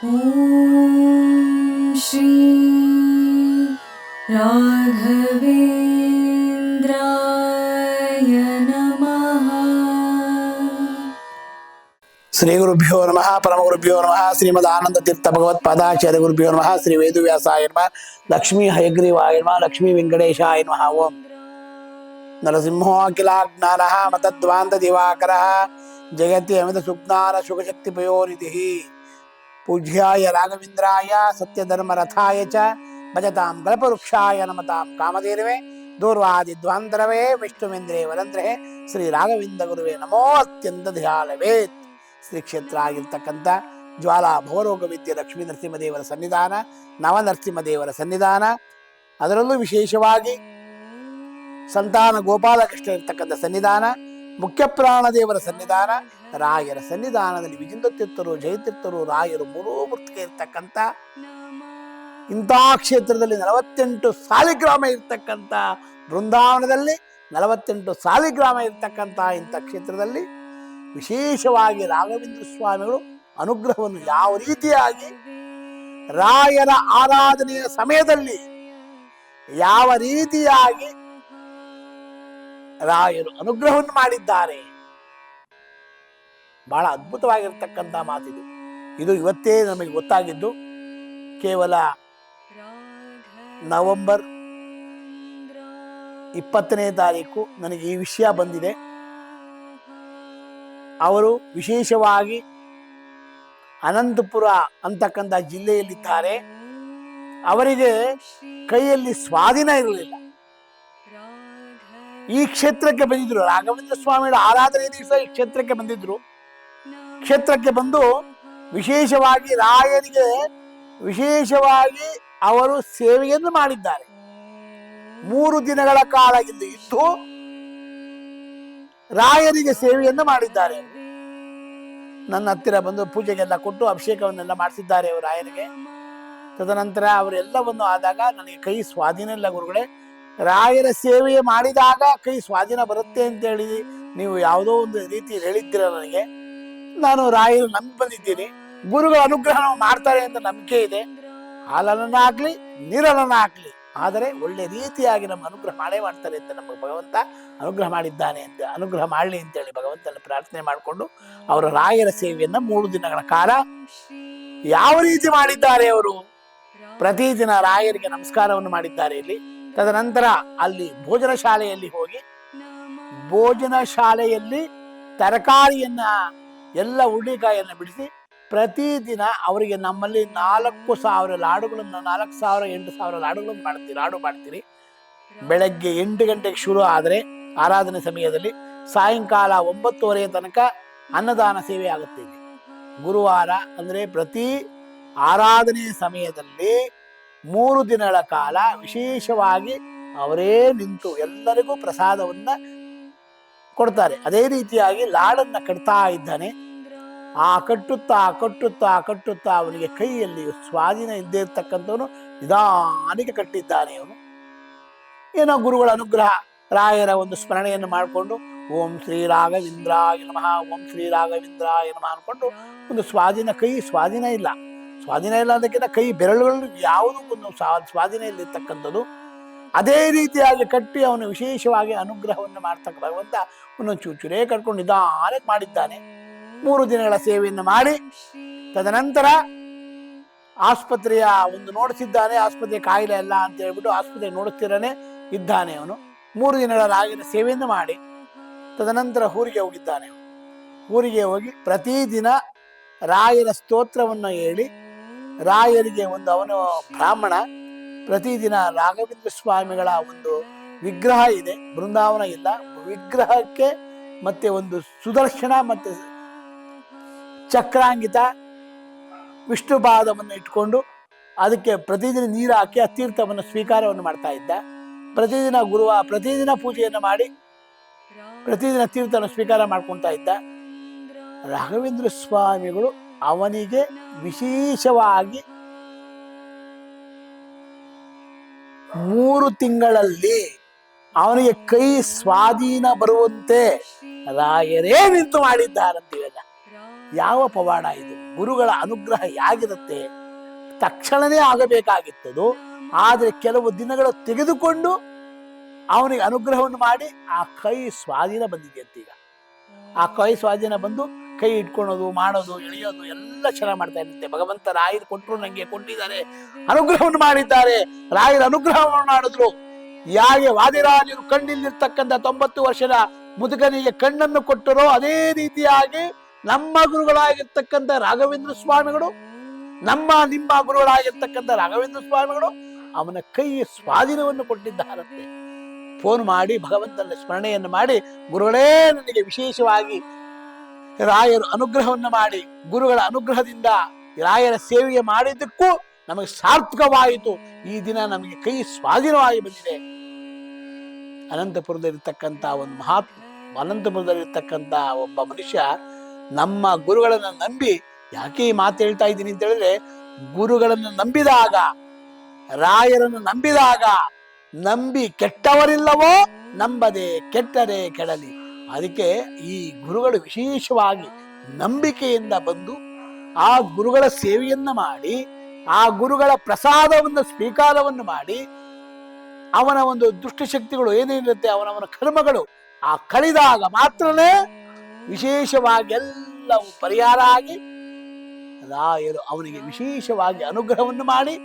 ಓಂ ಶ್ರೀ ರಾಘವೇಂದ್ರಾಯ ನಮಃ. ಶ್ರೀ ಗುರುಭ್ಯೋ ನಮಃ ಪರಮ ಗುರುಭ್ಯೋ ನಮಃ. ಶ್ರೀಮದ್ ಆನಂದ ತೀರ್ಥ ಭಗವತ್ಪಾದಾಚಾರ್ಯ ಗುರುಭ್ಯೋ ನಮಃ. ಶ್ರೀ ವೇದವ್ಯಾಸಾಯ ನಮಃ. ಲಕ್ಷ್ಮೀ ಹಯಗ್ರೀವಾಯ ನಮಃ. ಲಕ್ಷ್ಮೀ ವೆಂಕಟೇಶಾಯ ನಮಃ. ಓಂ ನರಸಿಂಹೋ ಅಖಿಲಾಜ್ಞಾನಃ ಮತದ್ವಾಂತ ದಿವಾಕರಃ ಜಯತಿ ಅಮಿತ ಸುಜ್ಞಾನ ಶುಭಶಕ್ತಿ ಪಯೋನಿಧಿ. ಪೂಜ್ಯಾಯ ರಾಘವೇಂದ್ರಾಯ ಸತ್ಯಧರ್ಮರಥಾಯ ಚ ಭಜತಾಂ ಕಲ್ಪವೃಕ್ಷಾಯ ನಮತಾಂ ಕಾಮಧೇನವೇ ದೂರ್ವಾದಿ ದ್ವಾಂತರವೇ ವಿಷ್ಣುವೇಂದ್ರೇ ವರಂದ್ರೇ ಶ್ರೀ ರಾಘವೇಂದ್ರ ಗುರುವೇ ನಮೋ ಅತ್ಯಂತ ಧ್ಯಾನವೇ. ಶ್ರೀ ಕ್ಷೇತ್ರ ಆಗಿರ್ತಕ್ಕಂಥ ಜ್ವಾಲಾ ಭವರೋಗ ವಿದ್ಯೆ ಲಕ್ಷ್ಮೀ ನರಸಿಂಹದೇವರ ಸನ್ನಿಧಾನ, ನವನರಸಿಂಹದೇವರ ಸನ್ನಿಧಾನ, ಅದರಲ್ಲೂ ವಿಶೇಷವಾಗಿ ಸಂತಾನ ಗೋಪಾಲಕೃಷ್ಣ ಇರ್ತಕ್ಕಂಥ ಸನ್ನಿಧಾನ, ಮುಖ್ಯಪ್ರಾಣ ದೇವರ ಸನ್ನಿಧಾನ, ರಾಯರ ಸನ್ನಿಧಾನದಲ್ಲಿ ವಿಜಿಂದ ತೀರ್ಥರು, ಜಯತೀರ್ಥರು, ರಾಯರು ಮೂರೂ ಮೂರ್ತಿಗೆ ಇರ್ತಕ್ಕಂಥ ಇಂಥ ಕ್ಷೇತ್ರದಲ್ಲಿ 48 ಸಾಲಿಗ್ರಾಮ ಇರ್ತಕ್ಕಂಥ ಬೃಂದಾವನದಲ್ಲಿ 48 ಸಾಲಿಗ್ರಾಮ ಇರ್ತಕ್ಕಂಥ ಇಂಥ ಕ್ಷೇತ್ರದಲ್ಲಿ ವಿಶೇಷವಾಗಿ ರಾಘವೇಂದ್ರ ಸ್ವಾಮಿಗಳು ಅನುಗ್ರಹವನ್ನು ಯಾವ ರೀತಿಯಾಗಿ ರಾಯರ ಆರಾಧನೆಯ ಸಮಯದಲ್ಲಿ ಯಾವ ರೀತಿಯಾಗಿ ರಾಯರು ಅನುಗ್ರಹವನ್ನು ಮಾಡಿದ್ದಾರೆ, ಬಹಳ ಅದ್ಭುತವಾಗಿರ್ತಕ್ಕಂಥ ಮಾತಿದು. ಇದು ಇವತ್ತೇ ನಮಗೆ ಗೊತ್ತಾಗಿದ್ದು. ಕೇವಲ ನವೆಂಬರ್ 20ನೇ ತಾರೀಕು ನನಗೆ ಈ ವಿಷಯ ಬಂದಿದೆ. ಅವರು ವಿಶೇಷವಾಗಿ ಅನಂತಪುರ ಅಂತಕ್ಕಂಥ ಜಿಲ್ಲೆಯಲ್ಲಿದ್ದಾರೆ. ಅವರಿಗೆ ಕೈಯಲ್ಲಿ ಸ್ವಾಧೀನ ಇರಲಿಲ್ಲ. ಈ ಕ್ಷೇತ್ರಕ್ಕೆ ಬಂದಿದ್ರು. ರಾಘವೇಂದ್ರ ಸ್ವಾಮಿಗಳ ಆರಾಧನೆ ದಿವಸ ಈ ಕ್ಷೇತ್ರಕ್ಕೆ ಬಂದಿದ್ರು. ಕ್ಷೇತ್ರಕ್ಕೆ ಬಂದು ವಿಶೇಷವಾಗಿ ರಾಯರಿಗೆ ವಿಶೇಷವಾಗಿ ಅವರು ಸೇವೆಯನ್ನು ಮಾಡಿದ್ದಾರೆ. 3 ದಿನಗಳ ಕಾಲ ಇಲ್ಲಿ ಇದ್ದು ರಾಯರಿಗೆ ಸೇವೆಯನ್ನು ಮಾಡಿದ್ದಾರೆ. ನನ್ನ ಹತ್ತಿರ ಬಂದು ಪೂಜೆಗೆಲ್ಲ ಕೊಟ್ಟು ಅಭಿಷೇಕವನ್ನೆಲ್ಲ ಮಾಡಿಸಿದ್ದಾರೆ ಅವರು ರಾಯರಿಗೆ. ತದನಂತರ ಅವರೆಲ್ಲವನ್ನು ಆದಾಗ ನನಗೆ ಕೈ ಸ್ವಾಧೀನ ಇಲ್ಲ ಗುರುಗಳೇ, ರಾಯರ ಸೇವೆ ಮಾಡಿದಾಗ ಕೈ ಸ್ವಾಧೀನ ಬರುತ್ತೆ ಅಂತ ಹೇಳಿ ನೀವು ಯಾವುದೋ ಒಂದು ರೀತಿಯಲ್ಲಿ ಹೇಳಿದ್ದೀರ ನನಗೆ. ನಾನು ರಾಯರು ನಂಬಿ ಬಂದಿದ್ದೀನಿ. ಗುರುಗಳ ಅನುಗ್ರಹ ಮಾಡ್ತಾರೆ ಅಂತ ನಂಬಿಕೆ ಇದೆ. ಹಾಲನ್ನ ಹಾಕ್ಲಿ ನೀರನ್ನ ಹಾಕ್ಲಿ, ಆದರೆ ಒಳ್ಳೆ ರೀತಿಯಾಗಿ ನಮ್ಮ ಅನುಗ್ರಹ ಮಾಡೇ ಮಾಡ್ತಾರೆ ಅಂತ ನಮಗೆ ಭಗವಂತ ಅನುಗ್ರಹ ಮಾಡಿದ್ದಾನೆ ಅಂತ, ಅನುಗ್ರಹ ಮಾಡಲಿ ಅಂತೇಳಿ ಭಗವಂತನ ಪ್ರಾರ್ಥನೆ ಮಾಡಿಕೊಂಡು ಅವರ ರಾಯರ ಸೇವೆಯನ್ನ 3 ದಿನಗಳ ಕಾಲ ಯಾವ ರೀತಿ ಮಾಡಿದ್ದಾರೆ. ಅವರು ಪ್ರತಿದಿನ ರಾಯರಿಗೆ ನಮಸ್ಕಾರವನ್ನು ಮಾಡಿದ್ದಾರೆ ಇಲ್ಲಿ. ತದನಂತರ ಅಲ್ಲಿ ಭೋಜನ ಶಾಲೆಯಲ್ಲಿ ಹೋಗಿ ಭೋಜನ ಶಾಲೆಯಲ್ಲಿ ತರಕಾರಿಯನ್ನ ಎಲ್ಲ ಹುರುಳಿಕಾಯನ್ನು ಬಿಡಿಸಿ ಪ್ರತಿದಿನ ಅವರಿಗೆ ನಮ್ಮಲ್ಲಿ 4,000 ಲಾಡುಗಳನ್ನು 4,000 8,000 ಲಾಡುಗಳನ್ನು ಲಾಡು ಮಾಡ್ತೀರಿ. ಬೆಳಗ್ಗೆ 8 ಗಂಟೆಗೆ ಶುರು ಆದರೆ ಆರಾಧನೆ ಸಮಯದಲ್ಲಿ ಸಾಯಂಕಾಲ 9:30 ತನಕ ಅನ್ನದಾನ ಸೇವೆ ಆಗುತ್ತೆ. ಗುರುವಾರ ಅಂದರೆ ಪ್ರತಿ ಆರಾಧನೆಯ ಸಮಯದಲ್ಲಿ 3 ದಿನಗಳ ಕಾಲ ವಿಶೇಷವಾಗಿ ಅವರೇ ನಿಂತು ಎಲ್ಲರಿಗೂ ಪ್ರಸಾದವನ್ನ ಕೊಡ್ತಾರೆ. ಅದೇ ರೀತಿಯಾಗಿ ಲಾಡನ್ನ ಕಟ್ತಾ ಇದ್ದಾನೆ. ಆ ಕಟ್ಟುತ್ತಾ ಕಟ್ಟುತ್ತಾ ಕಟ್ಟುತ್ತಾ ಅವನಿಗೆ ಕೈಯಲ್ಲಿ ಸ್ವಾಧೀನ ಇದ್ದೇ ಇರ್ತಕ್ಕಂಥವನು ನಿಧಾನಕ್ಕೆ ಕಟ್ಟಿದ್ದಾನೆ. ಅವನು ಏನೋ ಗುರುಗಳ ಅನುಗ್ರಹ, ರಾಯರ ಒಂದು ಸ್ಮರಣೆಯನ್ನು ಮಾಡಿಕೊಂಡು ಓಂ ಶ್ರೀ ರಾಘವೇಂದ್ರಾಯ ನಮಃ, ಓಂ ಶ್ರೀ ರಾಘವೇಂದ್ರಾಯ ನಮಃ ಅನ್ಕೊಂಡು ಒಂದು ಸ್ವಾಧೀನ, ಕೈ ಸ್ವಾಧೀನ ಇಲ್ಲ ಅದಕ್ಕಿಂತ ಕೈ ಬೆರಳುಗಳು ಯಾವುದೂ ಒಂದು ಸ್ವಾಧೀನ ಇಲ್ಲಿರ್ತಕ್ಕಂಥದ್ದು. ಅದೇ ರೀತಿಯಾಗಿ ಕಟ್ಟಿ ಅವನು ವಿಶೇಷವಾಗಿ ಅನುಗ್ರಹವನ್ನು ಮಾಡ್ತಕ್ಕ ಭಗವಂತ ಒಂದೊಂದು ಚೂಚೂರೇ ಕಟ್ಕೊಂಡು ನಿಧಾನಕ್ಕೆ ಮಾಡಿದ್ದಾನೆ. 3 ದಿನಗಳ ಸೇವೆಯನ್ನು ಮಾಡಿ ತದನಂತರ ಆಸ್ಪತ್ರೆಯ ಒಂದು ನೋಡಿಸಿದ್ದಾನೆ. ಆಸ್ಪತ್ರೆ ಕಾಯಿಲೆ ಎಲ್ಲ ಅಂತ ಹೇಳ್ಬಿಟ್ಟು ಆಸ್ಪತ್ರೆ ನೋಡಿಸ್ತಿರನೇ ಇದ್ದಾನೆ. ಅವನು 3 ದಿನಗಳ ರಾಗಿನ ಸೇವೆಯನ್ನು ಮಾಡಿ ತದನಂತರ ಊರಿಗೆ ಹೋಗಿದ್ದಾನೆ. ಊರಿಗೆ ಹೋಗಿ ಪ್ರತಿದಿನ ರಾಯರ ಸ್ತೋತ್ರವನ್ನು ಹೇಳಿ, ರಾಯರಿಗೆ ಒಂದು ಅವನು ಬ್ರಾಹ್ಮಣ, ಪ್ರತಿದಿನ ರಾಘವೇಂದ್ರ ಸ್ವಾಮಿಗಳ ಒಂದು ವಿಗ್ರಹ ಇದೆ, ಬೃಂದಾವನ ಇಲ್ಲ, ವಿಗ್ರಹಕ್ಕೆ ಮತ್ತೆ ಒಂದು ಸುದರ್ಶನ ಮತ್ತೆ ಚಕ್ರಾಂಕಿತ ವಿಷ್ಣು ಪಾದವನ್ನು ಇಟ್ಕೊಂಡು ಅದಕ್ಕೆ ಪ್ರತಿದಿನ ನೀರು ಹಾಕಿ ಆ ತೀರ್ಥವನ್ನು ಸ್ವೀಕಾರವನ್ನು ಮಾಡ್ತಾ ಇದ್ದ. ಪ್ರತಿದಿನ ಪೂಜೆಯನ್ನು ಮಾಡಿ ಪ್ರತಿದಿನ ತೀರ್ಥವನ್ನು ಸ್ವೀಕಾರ ಮಾಡ್ಕೊತಾ ಇದ್ದ. ರಾಘವೇಂದ್ರ ಸ್ವಾಮಿಗಳು ಅವನಿಗೆ ವಿಶೇಷವಾಗಿ 3 ತಿಂಗಳಲ್ಲಿ ಅವನಿಗೆ ಕೈ ಸ್ವಾಧೀನ ಬರುವಂತೆ ರಾಯರೇ ನಿಂತು ಮಾಡಿದ್ದಾರಂತೀವಲ್ಲ. ಯಾವ ಪವಾಡ ಇದು? ಗುರುಗಳ ಅನುಗ್ರಹ ಹೇಗಿರುತ್ತೆ? ತಕ್ಷಣವೇ ಆಗಬೇಕಾಗಿತ್ತದು, ಆದರೆ ಕೆಲವು ದಿನಗಳು ತೆಗೆದುಕೊಂಡು ಅವನಿಗೆ ಅನುಗ್ರಹವನ್ನು ಮಾಡಿ ಆ ಕೈ ಸ್ವಾಧೀನ ಬಂದಿದೆಯಂತೆ. ಈಗ ಆ ಕೈ ಸ್ವಾಧೀನ ಬಂದು ಕೈ ಇಟ್ಕೊಳೋದು, ಮಾಡೋದು, ಎಳೆಯೋದು ಎಲ್ಲ ಚೆನ್ನಾಗಿ ಮಾಡ್ತಾ ಇರುತ್ತೆ. ಭಗವಂತ ರಾಯರು ಕೊಟ್ಟರು, ನಂಗೆ ಕೊಟ್ಟಿದ್ದಾರೆ, ಅನುಗ್ರಹವನ್ನು ಮಾಡಿದ್ದಾರೆ. ರಾಯರ ಅನುಗ್ರಹವನ್ನು ಮಾಡಿದ್ರು. ಯಾಗೆ ವಾದಿರಾಜರು ಕಣ್ಣಿಲ್ಲಿರ್ತಕ್ಕಂಥ 90 ವರ್ಷದ ಮುದುಕನಿಗೆ ಕಣ್ಣನ್ನು ಕೊಟ್ಟರೋ, ಅದೇ ರೀತಿಯಾಗಿ ನಮ್ಮ ಗುರುಗಳಾಗಿರ್ತಕ್ಕಂಥ ರಾಘವೇಂದ್ರ ಸ್ವಾಮಿಗಳು, ನಿಮ್ಮ ಗುರುಗಳಾಗಿರ್ತಕ್ಕಂಥ ರಾಘವೇಂದ್ರ ಸ್ವಾಮಿಗಳು ಅವನ ಕೈ ಸ್ವಾಧೀನವನ್ನು ಕೊಟ್ಟಿದ್ದಾರಂತೆ. ಫೋನ್ ಮಾಡಿ ಭಗವಂತನ ಸ್ಮರಣೆಯನ್ನು ಮಾಡಿ, ಗುರುಗಳೇ ನನಗೆ ವಿಶೇಷವಾಗಿ ರಾಯರು ಅನುಗ್ರಹವನ್ನು ಮಾಡಿ, ಗುರುಗಳ ಅನುಗ್ರಹದಿಂದ ರಾಯರ ಸೇವೆಗೆ ಮಾಡಿದ್ದಕ್ಕೂ ನಮಗೆ ಸಾರ್ಥಕವಾಯಿತು. ಈ ದಿನ ನಮಗೆ ಕೈ ಸ್ವಾಧೀನವಾಗಿ ಬಂದಿದೆ. ಅನಂತಪುರದಲ್ಲಿರ್ತಕ್ಕಂಥ ಒಂದು ಅನಂತಪುರದಲ್ಲಿರ್ತಕ್ಕಂಥ ಒಬ್ಬ ಮನುಷ್ಯ ನಮ್ಮ ಗುರುಗಳನ್ನ ನಂಬಿ, ಯಾಕೆ ಈ ಮಾತು ಹೇಳ್ತಾ ಇದ್ದೀನಿ ಅಂತ ಹೇಳಿದ್ರೆ, ಗುರುಗಳನ್ನು ನಂಬಿದಾಗ, ರಾಯರನ್ನು ನಂಬಿದಾಗ, ನಂಬಿ ಕೆಟ್ಟವರಿಲ್ಲವೋ ನಂಬದೆ ಕೆಟ್ಟರೆ ಕೆಡಲಿ. ಅದಕ್ಕೆ ಈ ಗುರುಗಳು ವಿಶೇಷವಾಗಿ ನಂಬಿಕೆಯಿಂದ ಬಂದು ಆ ಗುರುಗಳ ಸೇವೆಯನ್ನ ಮಾಡಿ, ಆ ಗುರುಗಳ ಪ್ರಸಾದವನ್ನು ಸ್ವೀಕಾರವನ್ನು ಮಾಡಿ, ಅವನ ಒಂದು ದುಷ್ಟಶಕ್ತಿಗಳು ಏನೇನಿರುತ್ತೆ, ಅವನವನ ಕರ್ಮಗಳು ಆ ಕಳಿದಾಗ ಮಾತ್ರನೇ ವಿಶೇಷವಾಗಿ ಎಲ್ಲವೂ ಪರಿಹಾರ ಆಗಿ ರಾಯರು ಅವನಿಗೆ ವಿಶೇಷವಾಗಿ ಅನುಗ್ರಹವನ್ನು ಮಾಡಿ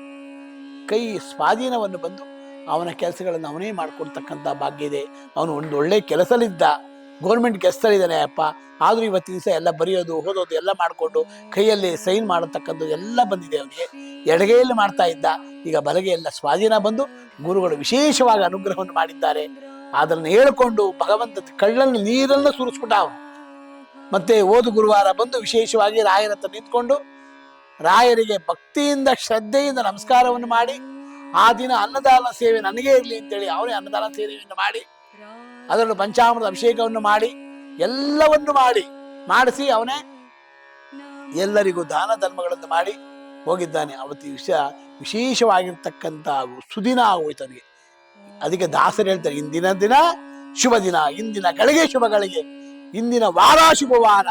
ಕೈ ಸ್ವಾಧೀನವನ್ನು ಬಂದು ಅವನ ಕೆಲಸಗಳನ್ನು ಅವನೇ ಮಾಡ್ಕೊಡ್ತಕ್ಕಂಥ ಭಾಗ್ಯ ಇದೆ. ಅವನು ಒಂದು ಒಳ್ಳೆ ಕೆಲಸಲಿದ್ದ, ಗೌರ್ಮೆಂಟ್ ಕೆಲಸದಲ್ಲಿದ್ದಾನೆ ಅಪ್ಪ, ಆದರೂ ಇವತ್ತಿನ ದಿವಸ ಎಲ್ಲ ಬರೆಯೋದು, ಓದೋದು ಎಲ್ಲ ಮಾಡಿಕೊಂಡು ಕೈಯಲ್ಲಿ ಸೈನ್ ಮಾಡತಕ್ಕಂಥದ್ದು ಎಲ್ಲ ಬಂದಿದೆ ಅವನಿಗೆ. ಎಡಗೈಯಲ್ಲಿ ಮಾಡ್ತಾ ಇದ್ದ, ಈಗ ಬಲಗೆಯೆಲ್ಲ ಸ್ವಾಧೀನ ಬಂದು ಗುರುಗಳು ವಿಶೇಷವಾಗಿ ಅನುಗ್ರಹವನ್ನು ಮಾಡಿದ್ದಾರೆ. ಅದನ್ನು ಹೇಳಿಕೊಂಡು ಭಗವಂತ ಕಳ್ಳನ್ನು ನೀರನ್ನು ಸುರಿಸ್ಬಿಟ್ಟ ಅವನು. ಮತ್ತೆ ಓದು ಗುರುವಾರ ಬಂದು ವಿಶೇಷವಾಗಿ ರಾಯರ ಹತ್ರ ನಿಂತ್ಕೊಂಡು ರಾಯರಿಗೆ ಭಕ್ತಿಯಿಂದ ಶ್ರದ್ಧೆಯಿಂದ ನಮಸ್ಕಾರವನ್ನು ಮಾಡಿ, ಆ ದಿನ ಅನ್ನದಾನ ಸೇವೆ ನನಗೇ ಇರಲಿ ಅಂತೇಳಿ ಅವನೇ ಅನ್ನದಾನ ಸೇವೆಯನ್ನು ಮಾಡಿ, ಅದರಲ್ಲೂ ಪಂಚಾಮೃತ ಅಭಿಷೇಕವನ್ನು ಮಾಡಿ, ಎಲ್ಲವನ್ನು ಮಾಡಿಸಿ ಅವನೇ ಎಲ್ಲರಿಗೂ ದಾನ ಧರ್ಮಗಳನ್ನು ಮಾಡಿ ಹೋಗಿದ್ದಾನೆ. ಅವತ್ತು ವಿಶೇಷವಾಗಿರ್ತಕ್ಕಂಥ ಸುದಿನ ಆಗೋಯ್ತು ಅವನಿಗೆ. ಅದಕ್ಕೆ ದಾಸರು ಹೇಳ್ತಾರೆ, ಇಂದಿನ ದಿನ ಶುಭ ದಿನ, ಇಂದಿನ ಗಳಿಗೆ ಶುಭ ಗಳಿಗೆ, ಇಂದಿನ ವಾರ ಶುಭ ವಾರ,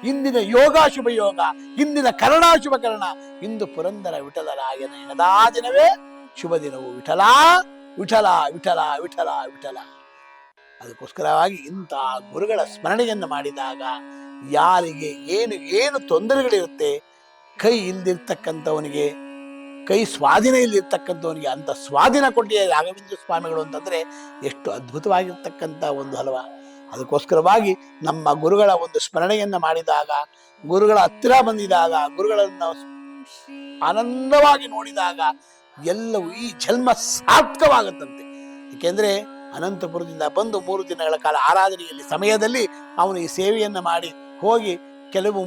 ಇಂದಿನ ಯೋಗ ಶುಭ ಯೋಗ, ಇಂದಿನ ಕರ್ಣ ಶುಭ ಕರ್ಣ, ಇಂದು ಪುರಂದರ ವಿಠಲರಾಯನ ಎಣದಾ ದಿನವೇ ಶುಭ ದಿನವು. ವಿಠಲ ವಿಠಲ ವಿಠಲ ವಿಠಲ ವಿಠಲ. ಅದಕ್ಕೋಸ್ಕರವಾಗಿ ಇಂಥ ಗುರುಗಳ ಸ್ಮರಣೆಯನ್ನು ಮಾಡಿದಾಗ ಯಾರಿಗೆ ಏನು ತೊಂದರೆಗಳಿರುತ್ತೆ, ಕೈ ಇಲ್ದಿರ್ತಕ್ಕಂಥವನಿಗೆ, ಕೈ ಸ್ವಾಧೀನ ಇಲ್ಲಿರ್ತಕ್ಕಂಥವನಿಗೆ ಅಂತ ಸ್ವಾಧೀನ ಕೊಟ್ಟಿದೆ ರಾಘವೇಂದ್ರ ಸ್ವಾಮಿಗಳು ಅಂತಂದ್ರೆ ಎಷ್ಟು ಅದ್ಭುತವಾಗಿರ್ತಕ್ಕಂಥ ಒಂದು ಹಲವ. ಅದಕ್ಕೋಸ್ಕರವಾಗಿ ನಮ್ಮ ಗುರುಗಳ ಒಂದು ಸ್ಮರಣೆಯನ್ನ ಮಾಡಿದಾಗ, ಗುರುಗಳ ಹತ್ತಿರ ಬಂದಿದಾಗ, ಗುರುಗಳನ್ನು ಆನಂದವಾಗಿ ನೋಡಿದಾಗ ಎಲ್ಲವೂ ಈ ಜನ್ಮ ಸಾರ್ಥಕವಾಗುತ್ತಂತೆ. ಏಕೆಂದ್ರೆ ಅನಂತಪುರದಿಂದ ಬಂದು 3 ದಿನಗಳ ಕಾಲ ಆರಾಧನೆಯಲ್ಲಿ ಸಮಯದಲ್ಲಿ ಅವನು ಈ ಸೇವೆಯನ್ನ ಮಾಡಿ ಹೋಗಿ ಕೆಲವು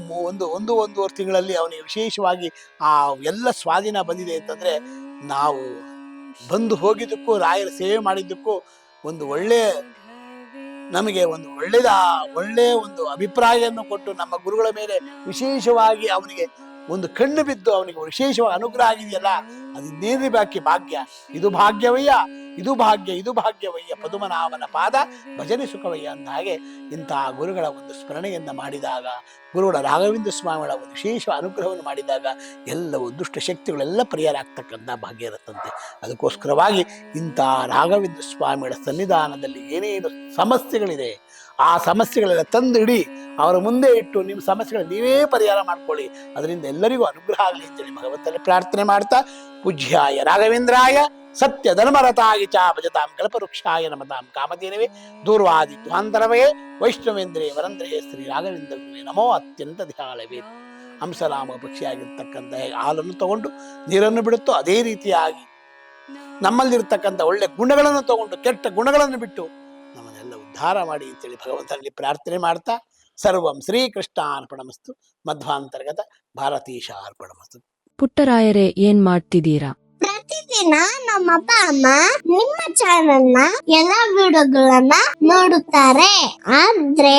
ಒಂದೂವರೆ ತಿಂಗಳಲ್ಲಿ ಅವನಿಗೆ ವಿಶೇಷವಾಗಿ ಆ ಎಲ್ಲ ಸ್ವಾಧೀನ ಬಂದಿದೆ ಅಂತಂದ್ರೆ, ನಾವು ಬಂದು ಹೋಗಿದ್ದಕ್ಕೂ ರಾಯರ ಸೇವೆ ಮಾಡಿದ್ದಕ್ಕೂ ನಮಗೆ ಒಂದು ಒಳ್ಳೆಯ ಒಂದು ಅಭಿಪ್ರಾಯವನ್ನು ಕೊಟ್ಟು ನಮ್ಮ ಗುರುಗಳ ಮೇಲೆ ವಿಶೇಷವಾಗಿ ಅವನಿಗೆ ಒಂದು ಕಣ್ಣು ಬಿದ್ದು ಅವನಿಗೆ ವಿಶೇಷವಾಗಿ ಅನುಗ್ರಹ ಆಗಿದೆಯಲ್ಲ, ಅದು ಇನ್ನೇನು ಬಾಕಿ ಭಾಗ್ಯ. ಇದು ಭಾಗ್ಯವಯ್ಯ, ಇದು ಭಾಗ್ಯವಯ್ಯ, ಪದುಮನಾಭನ ಪಾದ ಭಜನೆ ಸುಖವಯ್ಯ ಅಂದ ಹಾಗೆ ಇಂತಹ ಗುರುಗಳ ಒಂದು ಸ್ಮರಣೆಯನ್ನ ಮಾಡಿದಾಗ, ಗುರುಗಳ ರಾಘವೇಂದ್ರ ಸ್ವಾಮಿಗಳ ಒಂದು ವಿಶೇಷ ಅನುಗ್ರಹವನ್ನು ಮಾಡಿದಾಗ ಎಲ್ಲವೂ ದುಷ್ಟ ಶಕ್ತಿಗಳೆಲ್ಲ ಪರಿಹಾರ ಆಗ್ತಕ್ಕಂಥ ಭಾಗ್ಯ ಇರುತ್ತಂತೆ. ಅದಕ್ಕೋಸ್ಕರವಾಗಿ ಇಂತಹ ರಾಘವೇಂದ್ರ ಸ್ವಾಮಿಗಳ ಸನ್ನಿಧಾನದಲ್ಲಿ ಏನೇನು ಸಮಸ್ಯೆಗಳಿದೆ ಆ ಸಮಸ್ಯೆಗಳೆಲ್ಲ ತಂದು ಇಡಿ, ಅವರ ಮುಂದೆ ಇಟ್ಟು ನಿಮ್ಮ ಸಮಸ್ಯೆಗಳು ನೀವೇ ಪರಿಹಾರ ಮಾಡ್ಕೊಳ್ಳಿ, ಅದರಿಂದ ಎಲ್ಲರಿಗೂ ಅನುಗ್ರಹ ಆಗಲಿ ಅಂತೇಳಿ ಭಗವಂತನ ಪ್ರಾರ್ಥನೆ ಮಾಡ್ತಾ, ಪೂಜ್ಯಾಯ ರಾಘವೇಂದ್ರಾಯ ಸತ್ಯ ಧರ್ಮರತಾಗಿ ಚ ಭಜತಾಂ ಕಲ್ಪವೃಕ್ಷಾಯ ನಮತಾಂ ಕಾಮಧೇನವೇ ದೂರ್ವಾದಿ ಧ್ವಾಂತರವೇ ವೈಷ್ಣವೇಂದ್ರೇ ವರಂದ್ರೇ ಶ್ರೀ ರಾಘವೇಂದ್ರವೇ ನಮೋ ಅತ್ಯಂತ ಧ್ಯಾಳವೇ. ಹಂಸರಾಮ ಪಕ್ಷಿಯಾಗಿರ್ತಕ್ಕಂಥ ಹಾಲನ್ನು ತಗೊಂಡು ನೀರನ್ನು ಬಿಡುತ್ತೋ ಅದೇ ರೀತಿಯಾಗಿ ನಮ್ಮಲ್ಲಿರ್ತಕ್ಕಂಥ ಒಳ್ಳೆ ಗುಣಗಳನ್ನು ತಗೊಂಡು ಕೆಟ್ಟ ಗುಣಗಳನ್ನು ಬಿಟ್ಟು ನಮ್ಮನ್ನೆಲ್ಲ ಉದ್ಧಾರ ಮಾಡಿ ಅಂತೇಳಿ ಭಗವಂತನಲ್ಲಿ ಪ್ರಾರ್ಥನೆ ಮಾಡ್ತಾ, ಸರ್ವಂ ಶ್ರೀಕೃಷ್ಣಾರ್ಪಣಮಸ್ತು. ಮಧ್ವಾಂತರ್ಗತ ಭಾರತೀಶ ಅರ್ಪಣಮಸ್ತು. ಪುಟ್ಟರಾಯರೇ, ಏನ್ ಮಾಡ್ತಿದ್ದೀರಾ? ಪ್ರತಿದಿನ ನಮ್ಮ ಅಪ್ಪ ಅಮ್ಮ ನಿಮ್ಮ ಚಾನೆಲ್ ನ ಎಲ್ಲಾ ವಿಡಿಯೋಗಳನ್ನ ನೋಡುತ್ತಾರೆ, ಆದ್ರೆ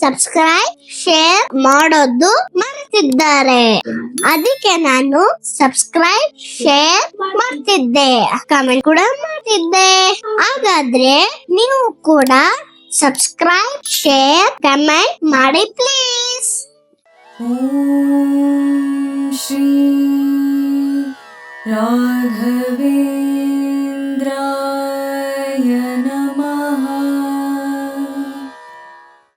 ಸಬ್ಸ್ಕ್ರೈಬ್ ಶೇರ್ ಮಾಡೋದು ಮರೆತಿದ್ದಾರೆ. ಅದಕ್ಕೆ ನಾನು ಸಬ್ಸ್ಕ್ರೈಬ್ ಶೇರ್ ಮಾಡ್ತಿದ್ದೆ, ಕಮೆಂಟ್ ಕೂಡ ಮಾಡ್ತಿದ್ದೆ. ಹಾಗಾದ್ರೆ ನೀವು ಕೂಡ ಸಬ್ಸ್ಕ್ರೈಬ್ ಶೇರ್ ಕಮೆಂಟ್ ಮಾಡಿ ಪ್ಲೀಸ್. ॐ श्री राघवेन्द्राय